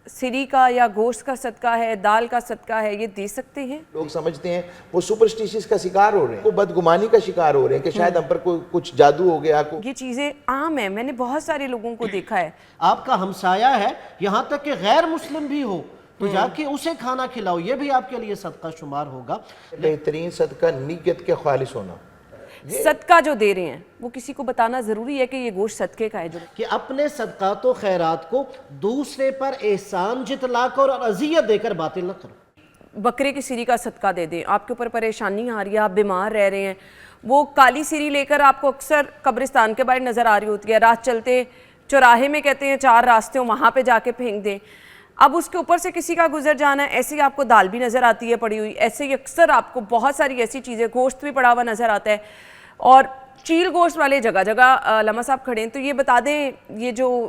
سری کا یا گوشت کا صدقہ ہے، دال کا صدقہ ہے، یہ دے سکتے ہیں؟ لوگ سمجھتے ہیں وہ سپرسٹیشس کا شکار ہو رہے ہیں، وہ بدگمانی کا شکار ہو رہے ہیں کہ شاید ہم پر کچھ جادو ہو گیا. یہ چیزیں عام ہیں، میں نے بہت سارے لوگوں کو دیکھا ہے. آپ کا ہمسایہ ہے، یہاں تک کہ غیر مسلم بھی ہو تو جا کے اسے کھانا کھلاؤ، یہ بھی آپ کے لیے صدقہ شمار ہوگا. بہترین صدقہ نیت کے خالص ہونا. صدقہ جو دے رہے ہیں وہ کسی کو بتانا ضروری ہے کہ یہ گوشت صدقے کا ہے. جو کہ اپنے صدقات و خیرات کو دوسرے پر احسان جتلا کر اور اذیت دے کر باطل نہ کرو. بکرے کی سری کا صدقہ دے دیں. آپ کے اوپر پریشانی آ رہی ہے، آپ بیمار رہ رہے ہیں، وہ کالی سری لے کر آپ کو اکثر قبرستان کے باہر نظر آ رہی ہوتی ہے، رات چلتے چوراہے میں کہتے ہیں 4 راستے ہوں، وہاں پہ جا کے پھینک دیں. اب اس کے اوپر سے کسی کا گزر جانا ہے، ایسے ہی آپ کو دال بھی نظر آتی ہے پڑی ہوئی، ایسے ہی اکثر آپ کو بہت ساری ایسی چیزیں، گوشت بھی پڑا ہوا نظر آتا ہے. اور چیل گوشت والے جگہ جگہ علامہ صاحب کھڑے ہیں، تو یہ بتا دیں یہ جو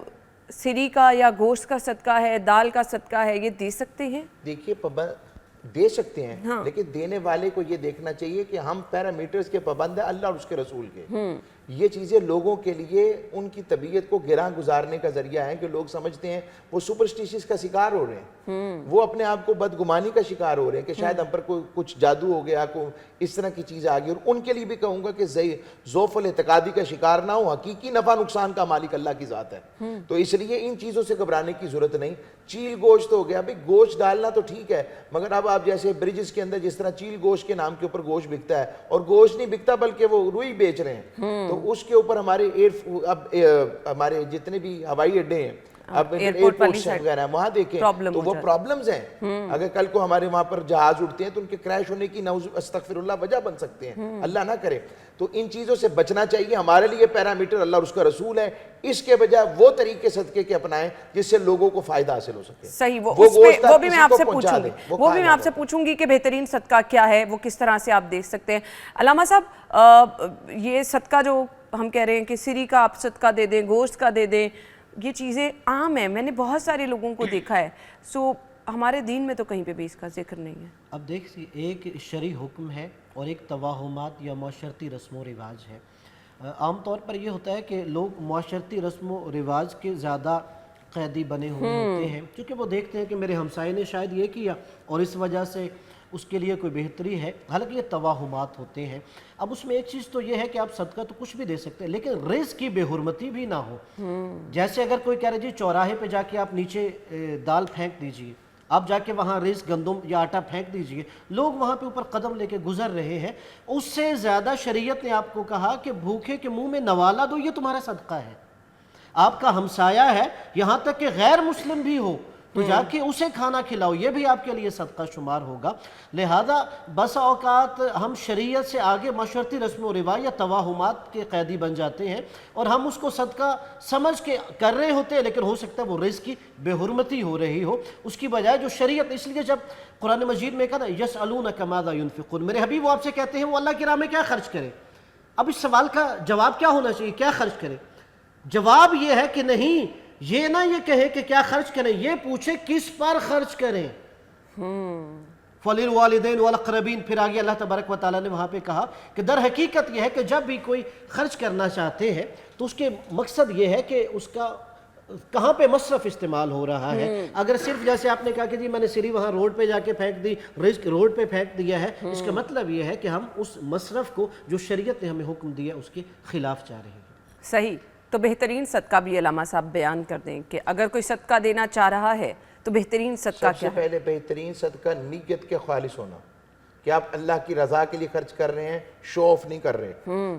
سری کا یا گوشت کا صدقہ ہے، دال کا صدقہ ہے، یہ دے سکتے ہیں؟ دیکھیے دے سکتے ہیں، لیکن دینے والے کو یہ دیکھنا چاہیے کہ ہم پیرامیٹرز کے پابند ہیں اللہ اور اس کے رسول کے. یہ چیزیں لوگوں کے لیے ان کی طبیعت کو گراں گزارنے کا ذریعہ ہے کہ لوگ سمجھتے ہیں وہ سپرسٹیشس کا شکار ہو رہے ہیں، وہ اپنے آپ کو بدگمانی کا شکار ہو رہے ہیں کہ شاید ہم پر کچھ جادو ہو گیا، اس طرح کی چیز آ گئی. اور ان کے لیے بھی کہوں گا کہ ذوف الاعتقادی کا شکار نہ ہو، حقیقی نفع نقصان کا مالک اللہ کی ذات ہے. تو اس لیے ان چیزوں سے گھبرانے کی ضرورت نہیں. چیل گوشت ہو گیا، بھئی گوشت ڈالنا تو ٹھیک ہے، مگر اب آپ جیسے بریجز کے اندر جس طرح چیل گوشت کے نام کے اوپر گوشت بکتا ہے، اور گوشت نہیں بکتا بلکہ وہ روئی بیچ رہے ہیں، تو اس کے اوپر ہمارے جتنے بھی ہوائی اڈے ہیں، اب ایئرپورٹس وغیرہ ہیں، وہاں دیکھیں تو وہ پرابلمز ہیں. اگر کل کو ہمارے وہاں پر جہاز اٹھتے ہیں تو ان کے کریش ہونے کی استغفر اللہ وجہ بن سکتے ہیں، اللہ نہ کرے. تو ان چیزوں سے بچنا چاہیے. ہمارے لیے پیرامیٹر اللہ اور اس کا رسول ہے، اس کے بجائے وہ طریقے صدقے کے اپنائیں جس سے لوگوں کو فائدہ حاصل ہو سکے. صحیح، وہ بھی میں آپ سے پوچھوں گی کہ بہترین صدقہ کیا ہے، وہ کس طرح سے آپ دیکھ سکتے ہیں. علامہ صاحب یہ صدقہ جو ہم کہہ رہے ہیں کہ سری کا آپ صدقہ دے دیں، گوشت کا دے دیں، یہ چیزیں عام ہیں، میں نے بہت سارے لوگوں کو دیکھا ہے. ہمارے دین میں تو کہیں پہ بھی اس کا ذکر نہیں ہے. اب دیکھیے، ایک شرعی حکم ہے اور ایک توہمات یا معاشرتی رسم و رواج ہے. عام طور پر یہ ہوتا ہے کہ لوگ معاشرتی رسم و رواج کے زیادہ قیدی بنے ہوئے ہوتے ہیں، کیونکہ وہ دیکھتے ہیں کہ میرے ہمسائے نے شاید یہ کیا اور اس وجہ سے اس کے لیے کوئی بہتری ہے، حالانکہ یہ توہمات ہوتے ہیں. اب اس میں ایک چیز تو یہ ہے کہ آپ صدقہ تو کچھ بھی دے سکتے ہیں، لیکن رزق کی بے حرمتی بھی نہ ہو. جیسے اگر کوئی کہہ رہے جی چوراہے پہ جا کے آپ نیچے دال پھینک دیجئے، آپ جا کے وہاں رزق گندم یا آٹا پھینک دیجئے، لوگ وہاں پہ اوپر قدم لے کے گزر رہے ہیں. اس سے زیادہ شریعت نے آپ کو کہا کہ بھوکے کے منہ میں نوالا دو، یہ تمہارا صدقہ ہے. آپ کا ہمسایہ ہے، یہاں تک کہ غیر مسلم بھی ہو تو جا کے اسے کھانا کھلاؤ، یہ بھی آپ کے لیے صدقہ شمار ہوگا. لہذا بس اوقات ہم شریعت سے آگے معاشرتی رسم و رواج یا توہمات کے قیدی بن جاتے ہیں اور ہم اس کو صدقہ سمجھ کے کر رہے ہوتے ہیں، لیکن ہو سکتا ہے وہ رزق کی بے حرمتی ہو رہی ہو، اس کی بجائے جو شریعت. اس لیے جب قرآن مجید میں کہا نا یسألونک ماذا ینفقون، میرے حبیب وہ آپ سے کہتے ہیں وہ اللہ کی راہ میں کیا خرچ کریں. اب اس سوال کا جواب کیا ہونا چاہیے؟ کیا خرچ کریں؟ جواب یہ ہے کہ نہیں، یہ نہ یہ کہے کہ کیا خرچ کریں، یہ پوچھے کس پر خرچ کریں. فَلِلْوَالِدَيْنِ وَالْأَقْرَبِينَ، پھر آگے اللہ تبارک و تعالیٰ نے وہاں پہ کہا کہ در حقیقت یہ ہے کہ جب بھی کوئی خرچ کرنا چاہتے ہیں تو اس کے مقصد یہ ہے کہ اس کا کہاں پہ مصرف استعمال ہو رہا ہے. اگر صرف جیسے آپ نے کہا کہ جی میں نے سری وہاں روڈ پہ جا کے پھینک دی، رزق روڈ پہ پھینک دیا ہے، اس کا مطلب یہ ہے کہ ہم اس مصرف کو جو شریعت نے ہمیں حکم دیا اس کے خلاف جا رہے ہیں. صحیح. تو بہترین صدقہ بھی علامہ صاحب بیان کر دیں کہ اگر کوئی صدقہ دینا چاہ رہا ہے تو بہترین صدقہ کیا ہے؟ سب سے پہلے بہترین صدقہ نیت کے خالص ہونا، کہ آپ اللہ کی رضا کے لیے خرچ کر رہے ہیں، شو آف نہیں کر رہے.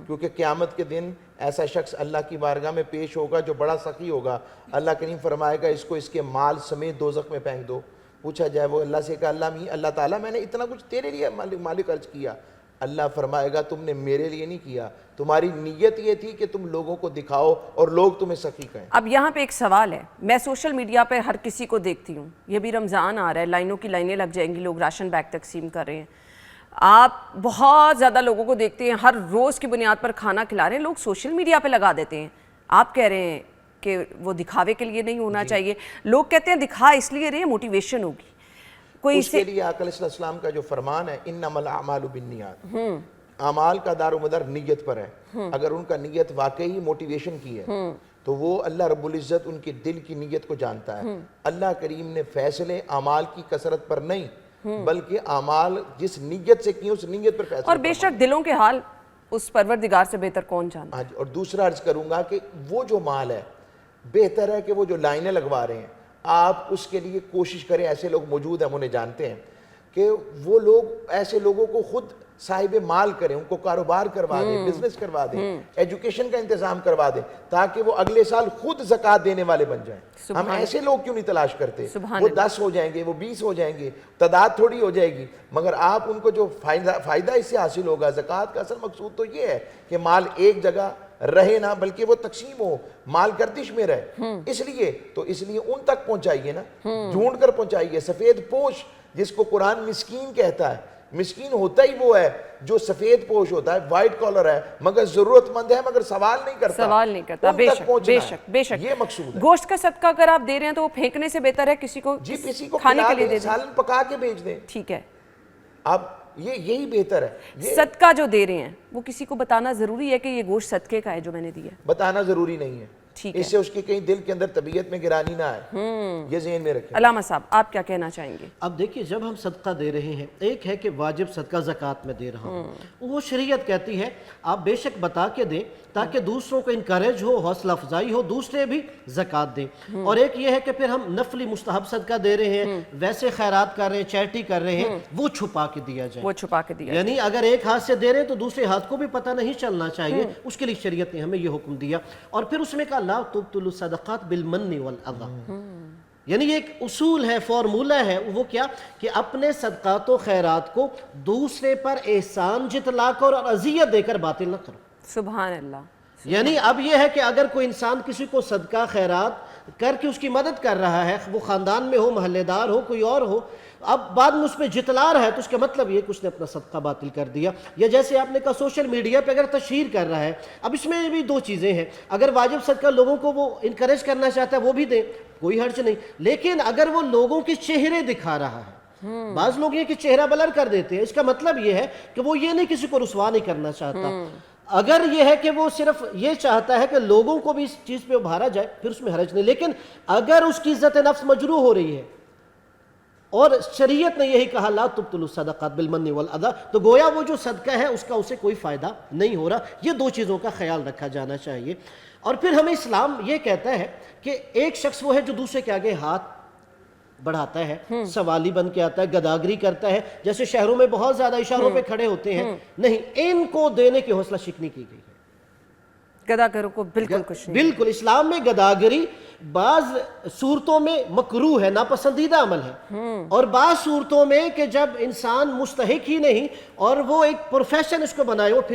کیونکہ قیامت کے دن ایسا شخص اللہ کی بارگاہ میں پیش ہوگا جو بڑا سخی ہوگا. اللہ کریم فرمائے گا اس کو اس کے مال سمیت دوزخ میں پھینک دو. پوچھا جائے وہ اللہ سے کہ اللہ تعالیٰ میں نے اتنا کچھ تیرے لیے مال خرچ کیا. اللہ فرمائے گا تم نے میرے لیے نہیں کیا، تمہاری نیت یہ تھی کہ تم لوگوں کو دکھاؤ اور لوگ تمہیں سخی کہیں. اب یہاں پہ ایک سوال ہے، میں سوشل میڈیا پہ ہر کسی کو دیکھتی ہوں، یہ بھی رمضان آ رہا ہے، لائنوں کی لائنیں لگ جائیں گی، لوگ راشن بیگ تقسیم کر رہے ہیں. آپ بہت زیادہ لوگوں کو دیکھتے ہیں ہر روز کی بنیاد پر کھانا کھلا رہے ہیں، لوگ سوشل میڈیا پہ لگا دیتے ہیں. آپ کہہ رہے ہیں کہ وہ دکھاوے کے لیے نہیں ہونا چاہیے. لوگ کہتے ہیں دکھا اس لیے رہے ہیں موٹیویشن ہوگی. اس کے لیے آقا علیہ السلام کا جو فرمان ہے انما الاعمال بالنیات، اعمال کا دار و مدار نیت پر ہے. اگر ان کا نیت واقعی موٹیویشن کی ہے تو وہ اللہ رب العزت ان کے دل کی نیت کو جانتا ہے. اللہ کریم نے فیصلے اعمال کی کثرت پر نہیں بلکہ اعمال جس نیت سے کیے اس نیت پر فیصلے. اور بے شک دلوں کے حال اس پروردگار سے بہتر کون جانتا ہے. اور دوسرا عرض کروں گا کہ وہ جو مال ہے بہتر ہے کہ وہ جو لائنیں لگوا رہے ہیں آپ اس کے لیے کوشش کریں. ایسے لوگ موجود ہیں ہم انہیں جانتے ہیں کہ وہ لوگ ایسے لوگوں کو خود صاحب مال کریں, ان کو کاروبار کروا دیں, بزنس کروا دیں, ایجوکیشن کا انتظام کروا دیں تاکہ وہ اگلے سال خود زکوٰۃ دینے والے بن جائیں. ہم ایسے لوگ کیوں نہیں تلاش کرتے؟ وہ 10 ہو جائیں گے, وہ 20 ہو جائیں گے, تعداد تھوڑی ہو جائے گی, مگر آپ ان کو جو فائدہ اس سے حاصل ہوگا. زکوٰۃ کا اصل مقصود تو یہ ہے کہ مال ایک جگہ رہے نہ بلکہ وہ تقسیم ہو, مال گردش میں رہے. اس لیے ان تک پہنچائیے نا, ڈھونڈ کر پہنچائیے. سفید پوش جس کو قرآن مسکین کہتا ہے, مسکین ہوتا ہی وہ ہے جو سفید پوش ہوتا ہے, وائٹ کالر ہے مگر ضرورت مند ہے مگر سوال نہیں کرتا. بے شک یہ مقصود ہے. گوشت کا صدقہ اگر آپ دے رہے ہیں تو وہ پھینکنے سے بہتر ہے کسی کو کھانے کے لیے دے دیں, سالن پکا کے بھیج دیں. ٹھیک ہے, اب یہی بہتر ہے. صدقہ جو دے رہے ہیں وہ کسی کو بتانا ضروری ہے کہ یہ گوشت صدقے کا ہے جو میں نے دیا؟ بتانا ضروری نہیں ہے, اس سے اس کی کہیں دل کے اندر طبیعت میں گرانی نہ آئے, یہ ذہن میں رکھیں. علامہ صاحب آپ کیا کہنا چاہیں گے؟ اب دیکھیے جب ہم صدقہ دے رہے ہیں, ایک ہے کہ واجب صدقہ زکوٰۃ میں دے رہا ہوں, وہ شریعت کہتی ہے آپ بے شک بتا کے دیں تاکہ دوسروں کو انکریج ہو, حوصلہ افزائی ہو, دوسرے بھی زکوٰۃ دیں. اور ایک یہ ہے کہ پھر ہم نفلی مستحب صدقہ دے رہے ہیں, ویسے خیرات کر رہے ہیں, چیریٹی کر رہے ہیں, وہ چھپا کے دیا جائے. یعنی اگر ایک ہاتھ سے دے رہے ہیں تو دوسرے ہاتھ کو بھی پتہ نہیں چلنا چاہیے, اس کے لیے شریعت نے ہمیں یہ حکم دیا. اور پھر اس میں کہا لا تبطلوا الصدقات بالمن والاذى, یعنی یہ ایک اصول ہے, فارمولہ ہے. وہ کیا کہ اپنے صدقات و خیرات کو دوسرے پر احسان جتلا کر اور اذیت دے کر باطل نہ کرو. سبحان اللہ. یعنی اب یہ ہے کہ اگر کوئی انسان کسی کو صدقہ خیرات کر کے اس کی مدد کر رہا ہے, وہ خاندان میں ہو, محلے دار ہو, کوئی اور ہو, اب بعد میں اس پہ جتلا رہا ہے تو اس کا مطلب یہ کہ اس نے اپنا صدقہ باطل کر دیا. یا جیسے آپ نے کہا سوشل میڈیا پہ اگر تشہیر کر رہا ہے, اب اس میں بھی دو چیزیں ہیں. اگر واجب صدقہ لوگوں کو وہ انکریج کرنا چاہتا ہے وہ بھی دیں, کوئی حرج نہیں. لیکن اگر وہ لوگوں کے چہرے دکھا رہا ہے, بعض لوگ یہ کہ چہرہ بلر کر دیتے ہیں, اس کا مطلب یہ ہے کہ وہ یہ نہیں کسی کو رسوا نہیں کرنا چاہتا. اگر یہ ہے کہ وہ صرف یہ چاہتا ہے کہ لوگوں کو بھی اس چیز پہ ابھارا جائے پھر اس میں حرج نہیں. لیکن اگر اس کی عزت نفس مجروح ہو رہی ہے اور شریعت نے یہی کہا لا تبطلوا الصدقات بالمن والاذى, تو گویا وہ جو صدقہ ہے اس کا اسے کوئی فائدہ نہیں ہو رہا. یہ دو چیزوں کا خیال رکھا جانا چاہیے. اور پھر ہمیں اسلام یہ کہتا ہے کہ ایک شخص وہ ہے جو دوسرے کے آگے ہاتھ بڑھاتا ہے, سوالی بن کے آتا ہے, گداگری کرتا ہے, جیسے شہروں میں بہت زیادہ اشاروں پہ کھڑے ہوتے ہیں. نہیں, ان کو دینے کی حوصلہ شکنی کی گئی ہے. گداگروں کو بالکل کچھ نہیں. بالکل, اسلام میں گداگری بعض صورتوں میں مکروہ ہے, ناپسندیدہ عمل ہے, اور بعض صورتوں میں کہ جب انسان مستحق ہی نہیں اور وہ ایک پروفیشن اس کو بنائے ہو پھر اس